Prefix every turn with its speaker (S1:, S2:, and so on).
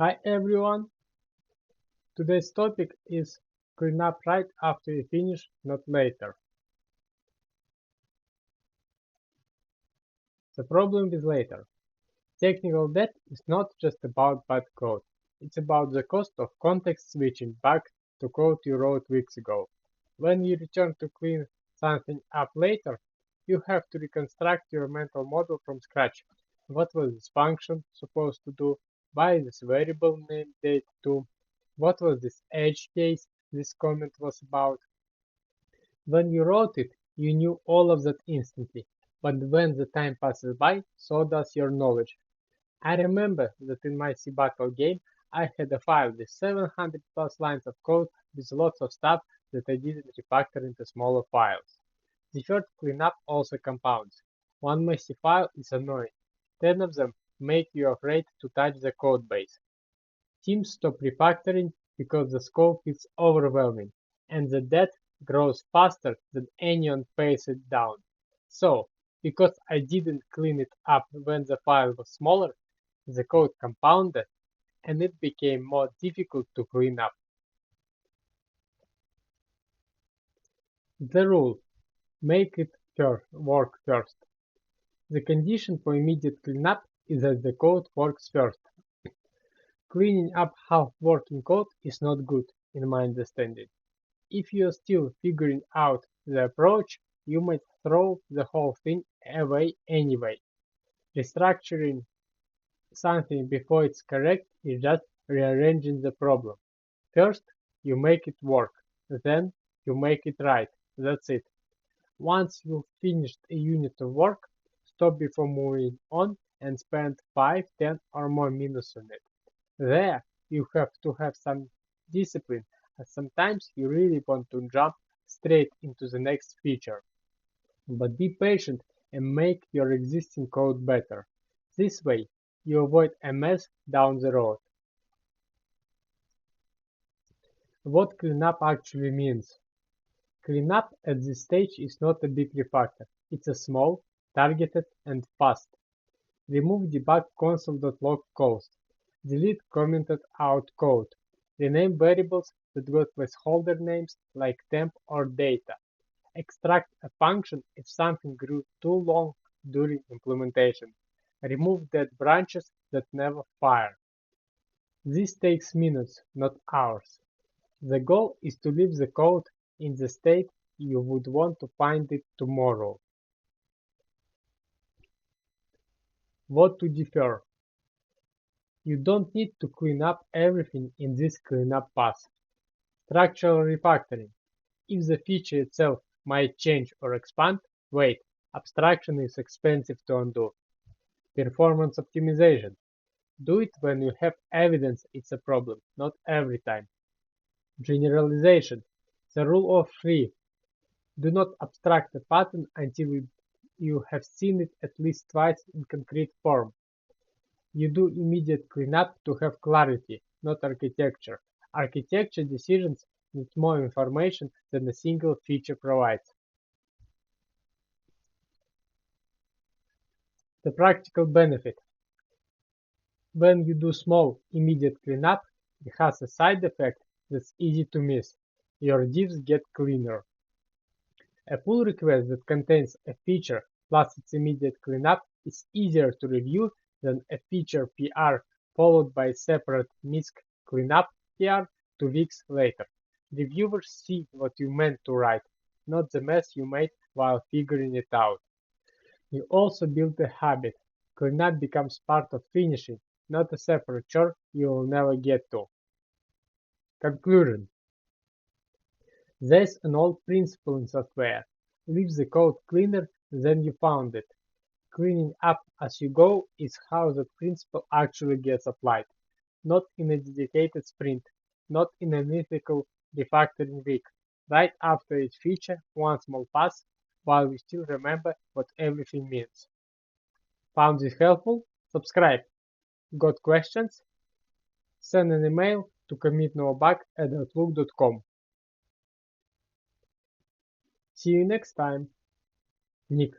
S1: Hi everyone, today's topic is clean up right after you finish, not later. The problem with later. Technical debt is not just about bad code, it's about the cost of context switching back to code you wrote weeks ago. When you return to clean something up later, you have to reconstruct your mental model from scratch. What was this function supposed to do? Why is this variable named date2? What was this edge case this comment was about? When you wrote it, you knew all of that instantly, but when the time passes by, so does your knowledge. I remember that in my C-Battle game, I had a file with 700 plus lines of code with lots of stuff that I didn't refactor into smaller files. The third cleanup also compounds. One messy file is annoying. 10 of them make you afraid to touch the code base. Teams stop refactoring because the scope is overwhelming, and the debt grows faster than anyone pays it down. So, because I didn't clean it up when the file was smaller, the code compounded and it became more difficult to clean up. The rule: make it work first. The condition for immediate cleanup is that the code works first. Cleaning up half-working code is not good, in my understanding. If you're still figuring out the approach, you might throw the whole thing away anyway. Restructuring something before it's correct is just rearranging the problem. First, you make it work, then you make it right. That's it. Once you've finished a unit of work, stop before moving on and spend 5, 10 or more minutes on it. There, you have to have some discipline, and sometimes you really want to jump straight into the next feature. But be patient and make your existing code better. This way, you avoid a mess down the road. What cleanup actually means. Cleanup at this stage is not a big refactor. It's a small, targeted, and fast. Remove debug console.log calls. Delete commented out code. Rename variables that got placeholder names like temp or data. Extract a function if something grew too long during implementation. Remove dead branches that never fire. This takes minutes, not hours. The goal is to leave the code in the state you would want to find it tomorrow. What to defer? You don't need to clean up everything in this cleanup path. Structural refactoring. If the feature itself might change or expand, wait, abstraction is expensive to undo. Performance optimization. Do it when you have evidence it's a problem, not every time. Generalization. The rule of three. Do not abstract a pattern until you have seen it at least twice in concrete form. You do immediate cleanup to have clarity, not architecture. Architecture decisions need more information than a single feature provides. The practical benefit. When you do small, immediate cleanup, it has a side effect that's easy to miss. Your diffs get cleaner. A pull request that contains a feature plus its immediate cleanup is easier to review than a feature PR followed by a separate MISC cleanup PR 2 weeks later. Reviewers see what you meant to write, not the mess you made while figuring it out. You also build a habit. Cleanup becomes part of finishing, not a separate chore you will never get to. Conclusion. There's an old principle in software: leave the code cleaner than you found it. Cleaning up as you go is how that principle actually gets applied, not in a dedicated sprint, not in a mythical refactoring week, right after each feature, one small pass, while we still remember what everything means. Found this helpful? Subscribe. Got questions? Send an email to commitnowbug@outlook.com. See you next time. Nick.